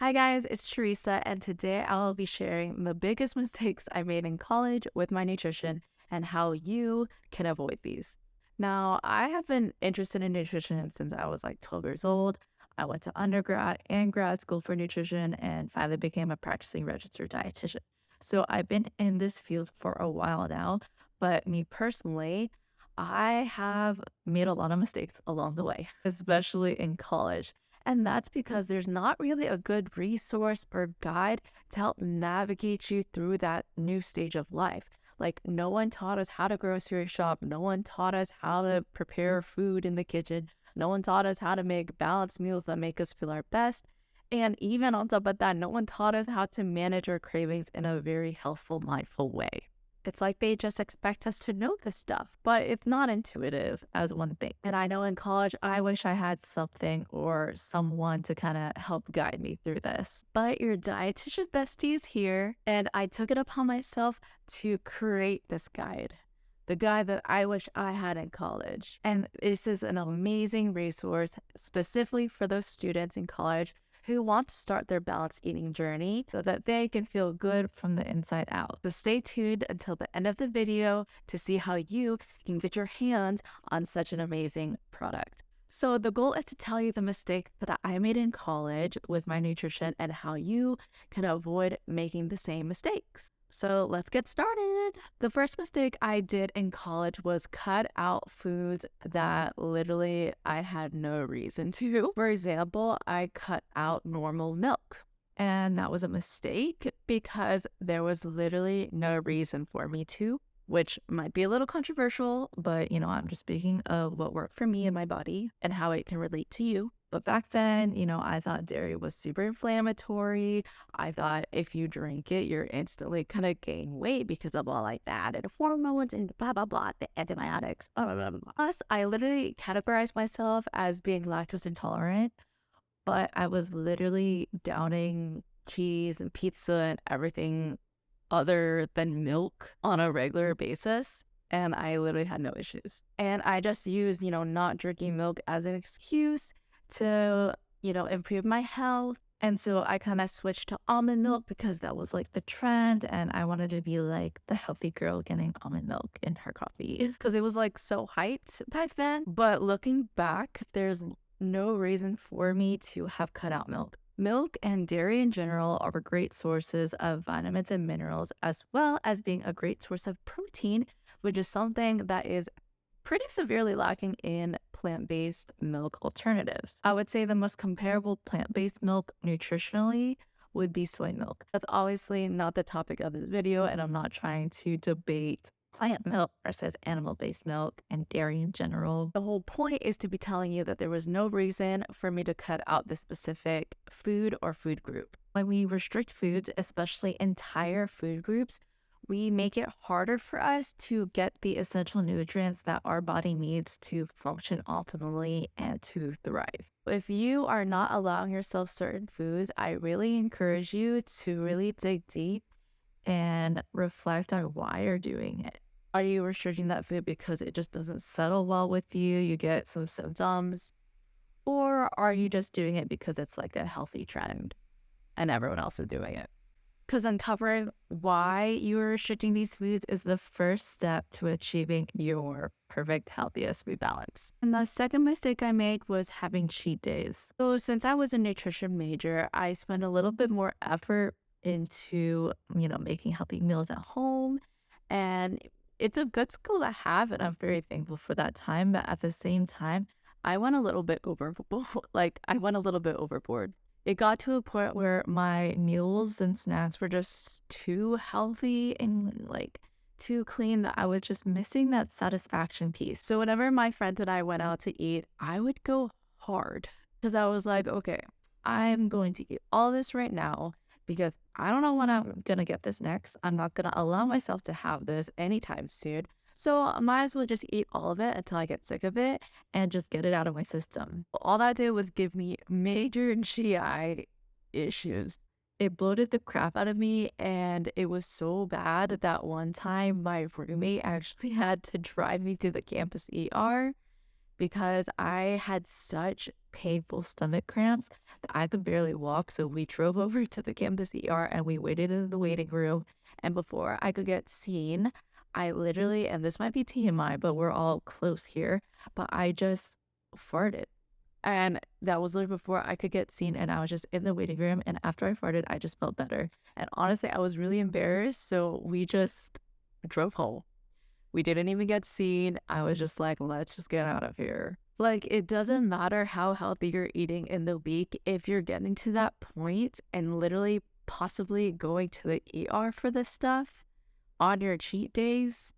Hi guys, it's Charissa, and today I'll be sharing the biggest mistakes I made in college with my nutrition and how you can avoid these. Now, I have been interested in nutrition since I was like 12 years old. I went to undergrad and grad school for nutrition and finally became a practicing registered dietitian. So I've been in this field for a while now, but me personally, I have made a lot of mistakes along the way, especially in college. And that's because there's not really a good resource or guide to help navigate you through that new stage of life. Like, no one taught us how to grocery shop. No one taught us how to prepare food in the kitchen. No one taught us how to make balanced meals that make us feel our best. And even on top of that, no one taught us how to manage our cravings in a very healthful, mindful way. It's like they just expect us to know this stuff, but it's not intuitive as one thing. And I know in college, I wish I had something or someone to kind of help guide me through this. But your dietitian bestie is here, and I took it upon myself to create this guide. The guide that I wish I had in college. And this is an amazing resource specifically for those students in college who want to start their balanced eating journey so that they can feel good from the inside out. So stay tuned until the end of the video to see how you can get your hands on such an amazing product. So the goal is to tell you the mistakes that I made in college with my nutrition and how you can avoid making the same mistakes. So let's get started. The first mistake I did in college was cut out foods that literally I had no reason to. For example, I cut out normal milk. And that was a mistake because there was literally no reason for me to, which might be a little controversial, but I'm just speaking of what worked for me and my body and how it can relate to you. But back then, I thought dairy was super inflammatory. I thought if you drink it, you're instantly gonna gain weight because of all like the added hormones and blah blah blah, the antibiotics, blah blah blah blah. Plus, I literally categorized myself as being lactose intolerant, but I was literally downing cheese and pizza and everything other than milk on a regular basis. And I literally had no issues. And I just used, not drinking milk as an excuse to, improve my health. And so I kind of switched to almond milk because that was like the trend. And I wanted to be like the healthy girl getting almond milk in her coffee because it was like so hyped back then. But looking back, there's no reason for me to have cut out milk. Milk and dairy in general are great sources of vitamins and minerals, as well as being a great source of protein, which is something that is pretty severely lacking in plant-based milk alternatives. I would say the most comparable plant-based milk nutritionally would be soy milk. That's obviously not the topic of this video, and I'm not trying to debate plant milk versus animal-based milk and dairy in general. The whole point is to be telling you that there was no reason for me to cut out this specific food or food group. When we restrict foods, especially entire food groups, we make it harder for us to get the essential nutrients that our body needs to function optimally and to thrive. If you are not allowing yourself certain foods, I really encourage you to really dig deep and reflect on why you're doing it. Are you restricting that food because it just doesn't settle well with you? You get some symptoms? Or are you just doing it because it's like a healthy trend and everyone else is doing it? Because uncovering why you're restricting these foods is the first step to achieving your perfect, healthiest food balance. And the second mistake I made was having cheat days. So since I was a nutrition major, I spent a little bit more effort into, making healthy meals at home. And it's a good skill to have, and I'm very thankful for that time. But at the same time, I went a little bit overboard. I went a little bit overboard. It got to a point where my meals and snacks were just too healthy and too clean that I was just missing that satisfaction piece. So whenever my friends and I went out to eat, I would go hard because I was like, okay, I'm going to eat all this right now because I don't know when I'm going to get this next. I'm not going to allow myself to have this anytime soon. So I might as well just eat all of it until I get sick of it and just get it out of my system. All that did was give me major GI issues. It bloated the crap out of me, and it was so bad that one time my roommate actually had to drive me to the campus ER because I had such painful stomach cramps that I could barely walk. So we drove over to the campus ER and we waited in the waiting room. And before I could get seen, I literally, and this might be TMI, but we're all close here, but I just farted. And that was literally before I could get seen. And I was just in the waiting room. And after I farted, I just felt better. And honestly, I was really embarrassed. So we just drove home. We didn't even get seen. I was just like, let's just get out of here. Like, it doesn't matter how healthy you're eating in the week. If you're getting to that point and literally possibly going to the ER for this stuff on your cheat days,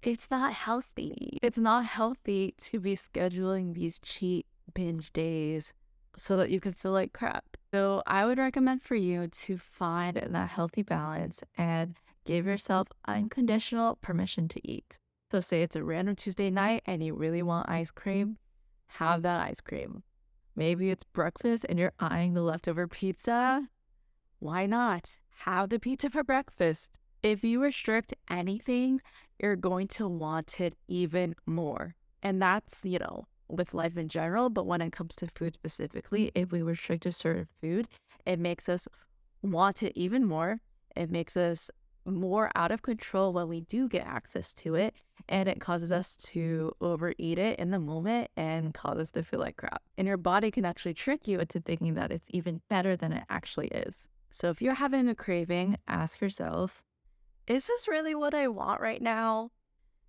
it's not healthy. It's not healthy to be scheduling these cheat binge days so that you can feel like crap. So I would recommend for you to find that healthy balance and give yourself unconditional permission to eat. So say it's a random Tuesday night and you really want ice cream, have that ice cream. Maybe it's breakfast and you're eyeing the leftover pizza. Why not? Have the pizza for breakfast. If you restrict anything, you're going to want it even more. And that's, with life in general, but when it comes to food specifically, if we restrict a certain food, it makes us want it even more. It makes us more out of control when we do get access to it, and it causes us to overeat it in the moment and cause us to feel like crap. And your body can actually trick you into thinking that it's even better than it actually is. So if you're having a craving, ask yourself, is this really what I want right now?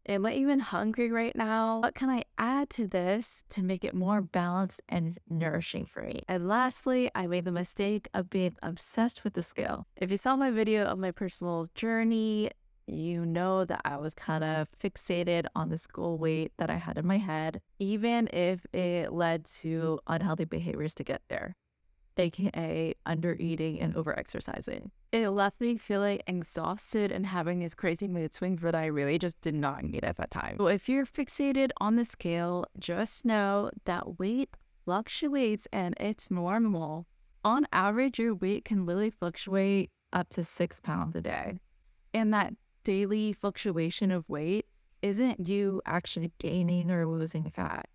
Am I even hungry right now? What can I add to this to make it more balanced and nourishing for me? And lastly, I made the mistake of being obsessed with the scale. If you saw my video of my personal journey, you know that I was kind of fixated on the goal weight that I had in my head, even if it led to unhealthy behaviors to get there, aka under-eating and over-exercising. It left me feeling exhausted and having these crazy mood swings that I really just did not need at that time. So if you're fixated on the scale, just know that weight fluctuates and it's normal. On average, your weight can literally fluctuate up to 6 pounds a day. And that daily fluctuation of weight isn't you actually gaining or losing fat.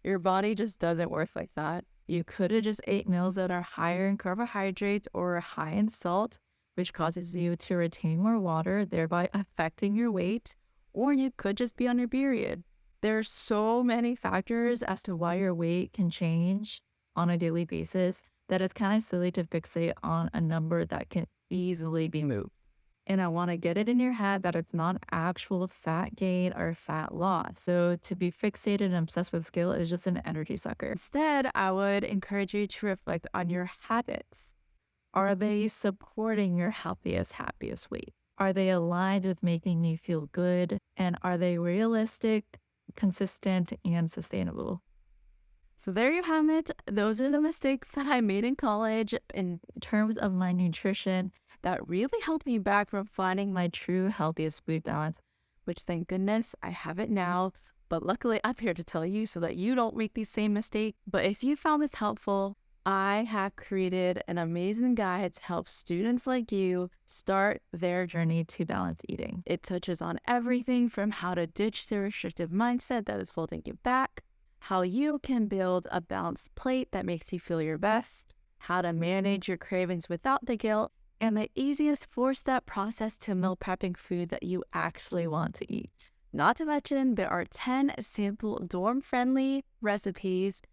Your body just doesn't work like that. You could have just ate meals that are higher in carbohydrates or high in salt, which causes you to retain more water, thereby affecting your weight, or you could just be on your period. There's so many factors as to why your weight can change on a daily basis that it's kind of silly to fixate on a number that can easily be moved. And I want to get it in your head that it's not actual fat gain or fat loss. So to be fixated and obsessed with scale is just an energy sucker. Instead, I would encourage you to reflect on your habits. Are they supporting your healthiest, happiest weight? Are they aligned with making you feel good? And are they realistic, consistent, and sustainable? So there you have it. Those are the mistakes that I made in college in terms of my nutrition that really held me back from finding my true healthiest food balance, which thank goodness I have it now. But luckily I'm here to tell you so that you don't make these same mistakes. But if you found this helpful, I have created an amazing guide to help students like you start their journey to balanced eating. It touches on everything from how to ditch the restrictive mindset that is holding you back, how you can build a balanced plate that makes you feel your best, how to manage your cravings without the guilt, and the easiest 4-step process to meal prepping food that you actually want to eat. Not to mention, there are 10 simple dorm-friendly recipes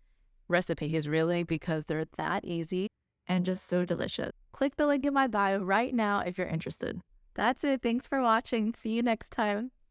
really, because they're that easy and just so delicious. Click the link in my bio right now if you're interested. That's it. Thanks for watching. See you next time.